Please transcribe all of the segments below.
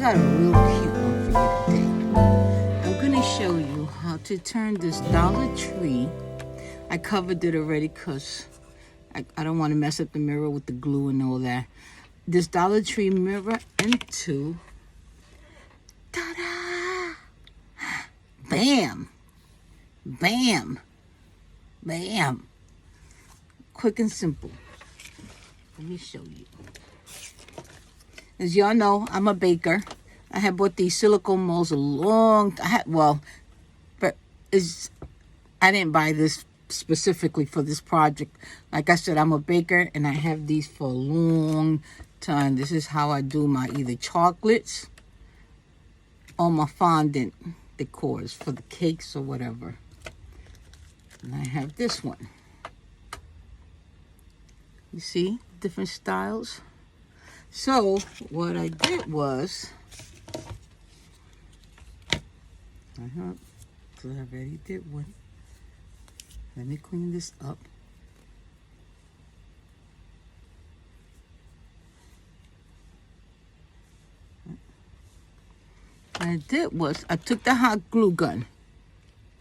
got a real cute one for you today. I'm going to show you how to turn this Dollar Tree. I covered it already because I don't want to mess up the mirror with the glue and all that. This Dollar Tree mirror into, ta-da! Bam! Bam! Bam! Quick and simple. Let me show you. As y'all know, I'm a baker. I had bought these silicone molds I didn't buy this specifically for this project. Like I said, I'm a baker and I have these for a long time. This is how I do my either chocolates or my fondant decors for the cakes or whatever. And I have this one. You see, different styles. So what I did was, so I already did one. Let me clean this up. What I did was, I took the hot glue gun.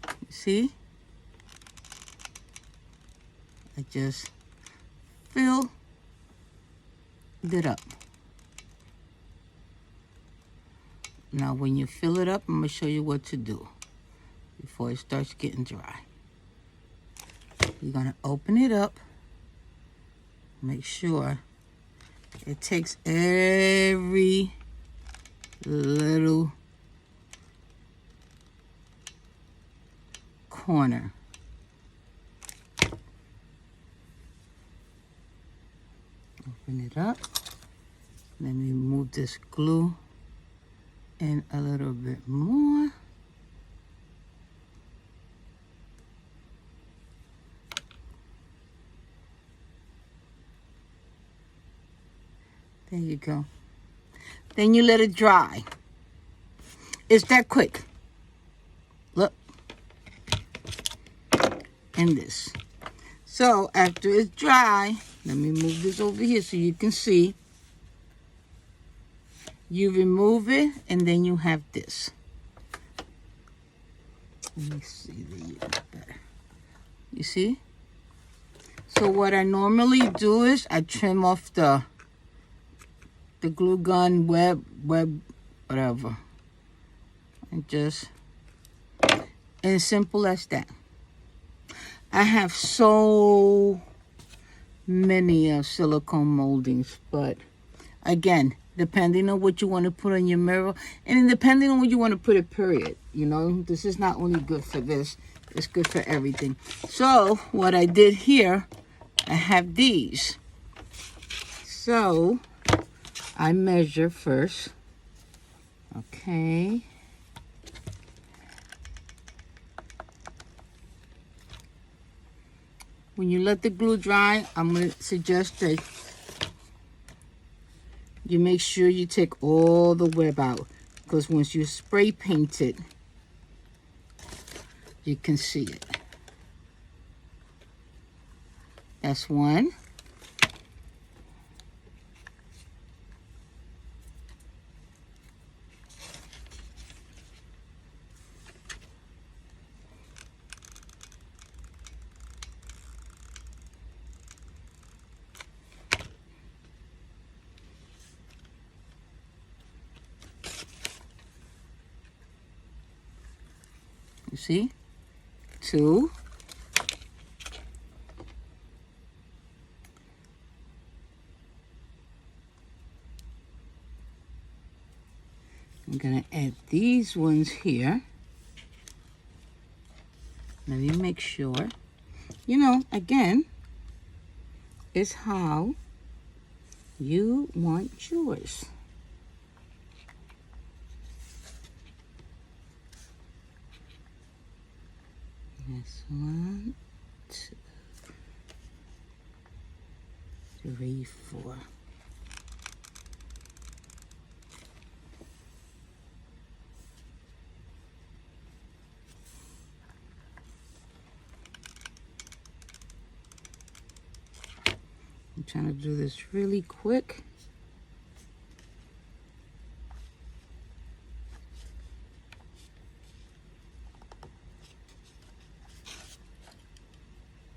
You see? I just filled it up. Now when you fill it up, I'm going to show you what to do before it starts getting dry. You're going to open it up. Make sure it takes every little corner. Open it up. Let me move this glue in a little bit more. There you go. Then you let it dry. It's that quick. Look. And this. So after it's dry, let me move this over here so you can see. You remove it, and then you have this. Let me see the better. You see? So what I normally do is I trim off the glue gun, web, whatever. And just, and simple as that. I have so many silicone moldings, but again, depending on what you want to put on your mirror, and depending on what you want to put it, period. You know, this is not only good for this, it's good for everything. So, what I did here, I have these. So, I measure first. Okay. When you let the glue dry, I'm going to suggest that you make sure you take all the web out, because once you spray paint it, you can see it. That's one. You see? Two. I'm going to add these ones here. Let me make sure. You know, again, it's how you want yours. That's 1, 2, 3, 4. I'm trying to do this really quick.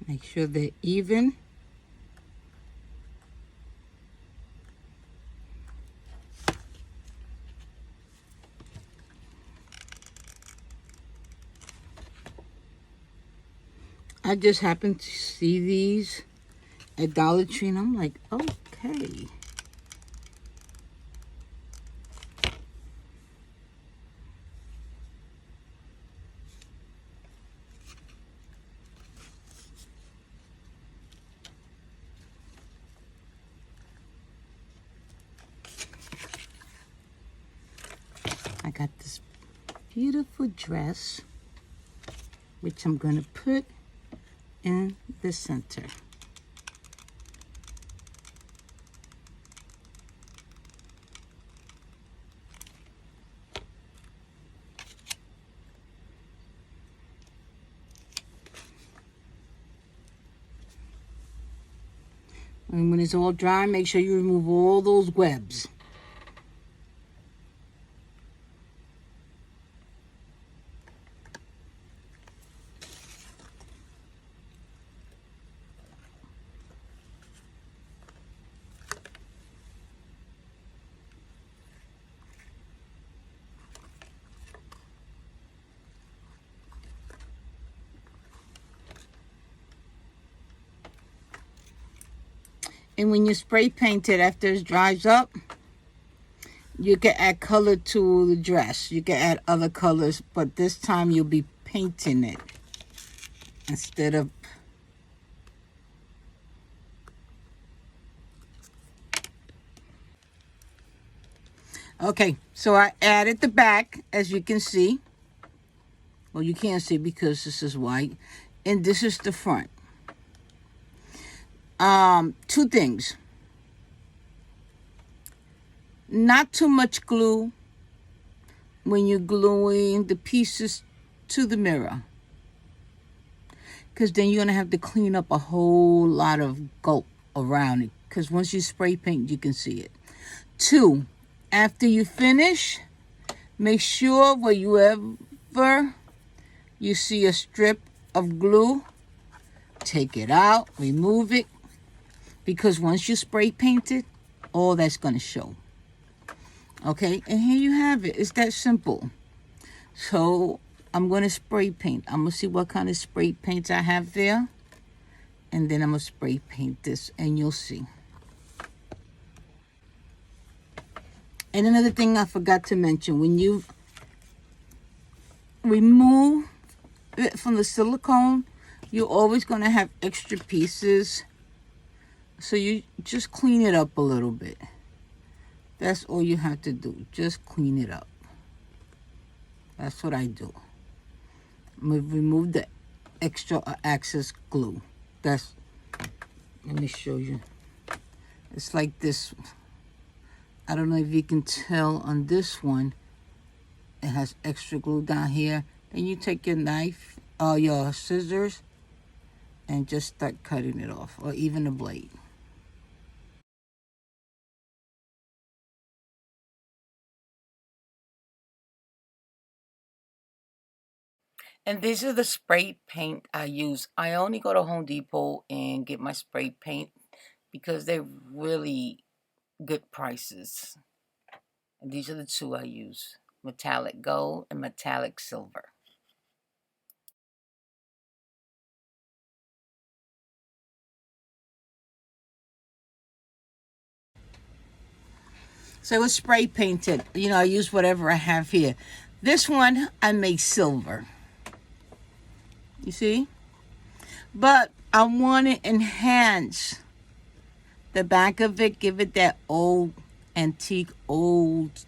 Make sure they're even. I just happened to see these at Dollar Tree, and I'm like, okay. I got this beautiful dress, which I'm going to put in the center. And when it's all dry, make sure you remove all those webs. And when you spray paint it after it dries up, you can add color to the dress. You can add other colors, but this time you'll be painting it instead of... Okay, so I added the back, as you can see. Well, you can't see because this is white. And this is the front. Two things. Not too much glue when you're gluing the pieces to the mirror, because then you're going to have to clean up a whole lot of gulp around it, because once you spray paint, you can see it. Two, after you finish, make sure wherever you see a strip of glue, take it out, remove it, because once you spray paint it, all that's going to show. Okay, and here you have it. It's that simple. So I'm going to spray paint. I'm going to see what kind of spray paints I have there. And then I'm going to spray paint this, and you'll see. And another thing I forgot to mention, when you remove it from the silicone, you're always going to have extra pieces. So you just clean it up a little bit. That's all you have to do. Just clean it up. That's what I do. Remove the extra excess glue. Let me show you. It's like this. I don't know if you can tell on this one. It has extra glue down here. Then you take your knife or your scissors and just start cutting it off, or even a blade. And these are the spray paint I use. I only go to Home Depot and get my spray paint because they're really good prices. And these are the two I use: metallic gold and metallic silver. So it was spray painted. You know, I use whatever I have here. This one I make silver. You see? But I want to enhance the back of it, give it that old, antique, old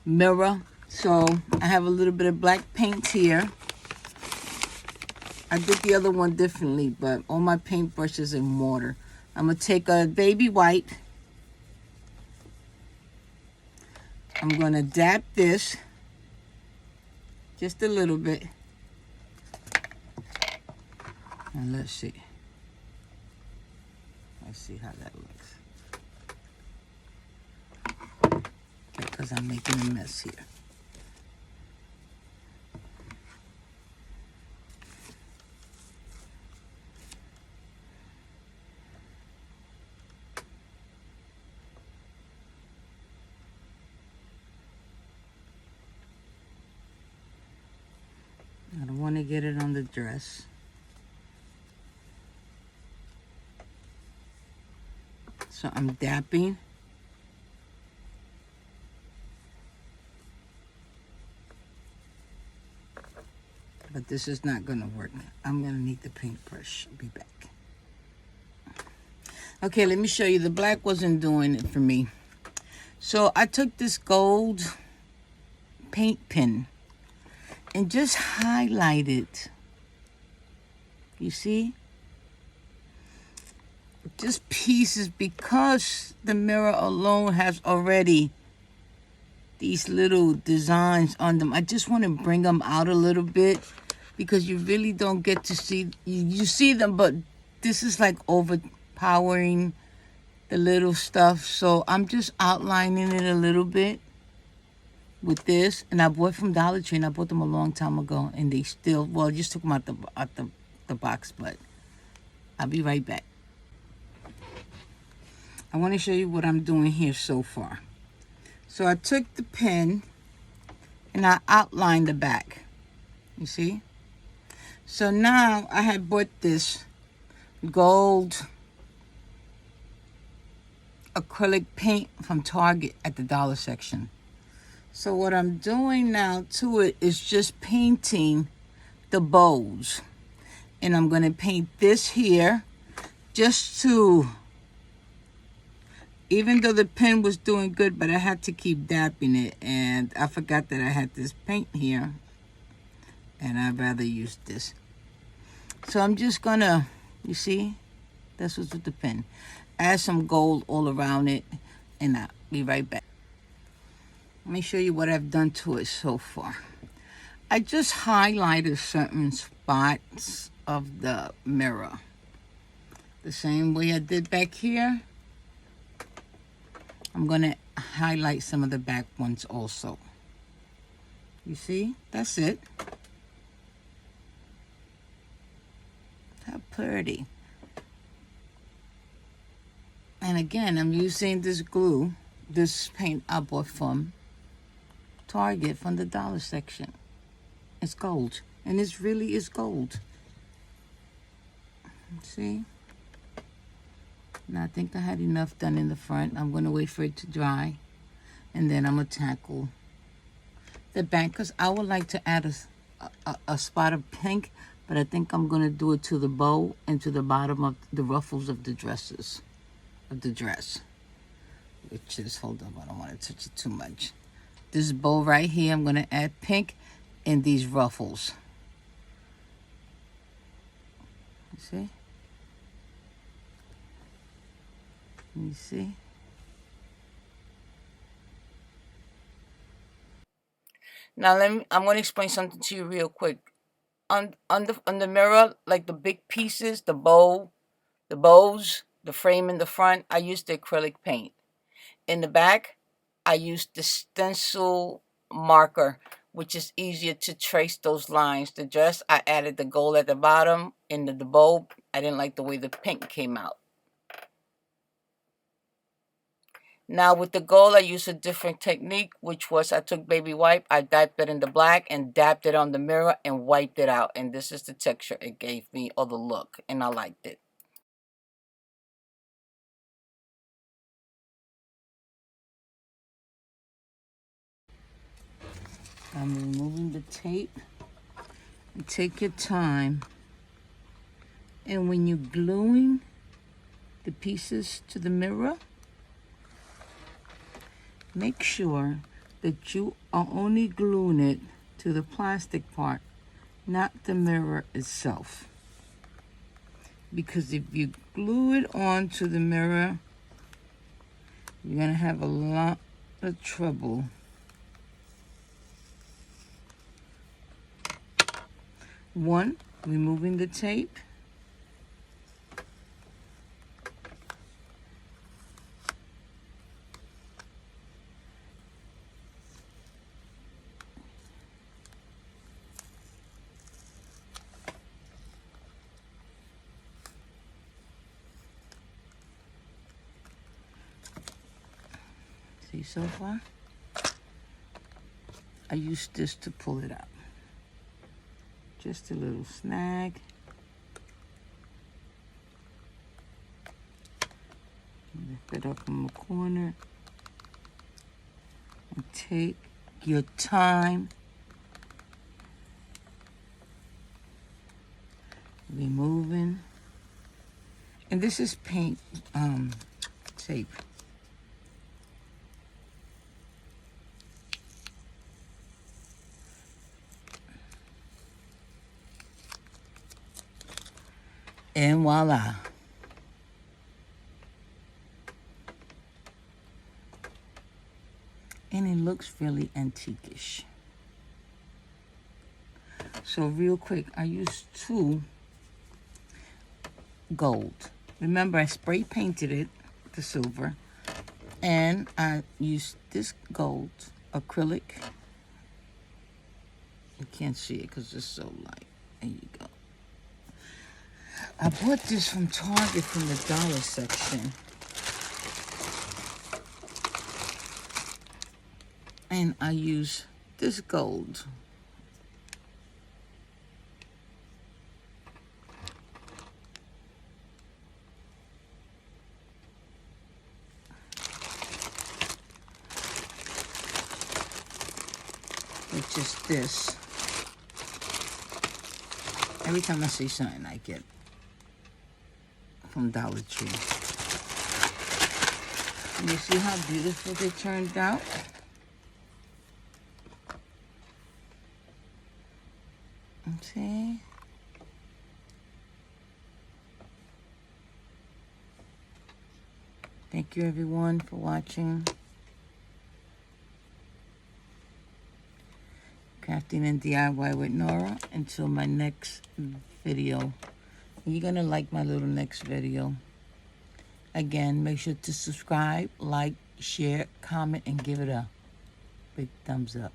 mirror. So I have a little bit of black paint here. I did the other one differently, but all my paintbrushes in water. I'm going to take a baby white. I'm going to dab this just a little bit. And let's see. Let's see how that looks. Because I'm making a mess here. I don't want to get it on the dress. So I'm dapping. But this is not going to work. I'm going to need the paintbrush. I'll be back. Okay, let me show you. The black wasn't doing it for me. So I took this gold paint pen and just highlighted. You see? Just pieces, because the mirror alone has already these little designs on them. I just want to bring them out a little bit because you really don't get to see, you see them, but this is like overpowering the little stuff. So I'm just outlining it a little bit with this. And I bought from Dollar Tree, and I bought them a long time ago, and they still, well, I just took them out the box, but I'll be right back. I want to show you what I'm doing here so far. So I took the pen and I outlined the back. You see? So now I had bought this gold acrylic paint from Target at the dollar section. So what I'm doing now to it is just painting the bows. And I'm going to paint this here just to, even though the pen was doing good, but I had to keep dapping it. And I forgot that I had this paint here. And I'd rather use this. So I'm just going to, you see, that's what's with the pen. Add some gold all around it. And I'll be right back. Let me show you what I've done to it so far. I just highlighted certain spots of the mirror. The same way I did back here. I'm going to highlight some of the back ones also. You see? That's it. How pretty. And again, I'm using this glue, this paint I bought from Target from the dollar section. It's gold. And it really is gold. See? Now I think I had enough done in the front. I'm going to wait for it to dry. And then I'm going to tackle the back, because I would like to add a spot of pink, but I think I'm going to do it to the bow and to the bottom of the ruffles of the dress. Which is, hold up, I don't want to touch it too much. This bow right here, I'm going to add pink in these ruffles. You see? You see? Now I'm going to explain something to you real quick. On the mirror, like the big pieces, the bows, the frame in the front, I used the acrylic paint. In the back, I used the stencil marker, which is easier to trace those lines. The dress, I added the gold at the bottom. In the bow, I didn't like the way the pink came out. Now with the gold, I used a different technique, which was I took baby wipe, I dapped it in the black and dapped it on the mirror and wiped it out. And this is the texture it gave me, or the look, and I liked it. I'm removing the tape. And take your time. And when you're gluing the pieces to the mirror, make sure that you are only gluing it to the plastic part, not the mirror itself. Because if you glue it onto the mirror, you're going to have a lot of trouble. One, removing the tape. See so far? I use this to pull it out. just a little snag. Lift it up in the corner. And take your time. Removing. And this is paint tape. And voila. And it looks really antique-ish. So real quick, I used 2 gold. Remember, I spray painted it, the silver, and I used this gold acrylic. You can't see it because it's so light. There you go. I bought this from Target from the dollar section. And I use this gold. Which is this. Every time I see something, I get from Dollar Tree. And you see how beautiful they turned out? Okay. Thank you everyone for watching. Crafting and DIY with Nora. Until my next video. You're gonna like my little next video. Again, make sure to subscribe, like, share, comment, and give it a big thumbs up.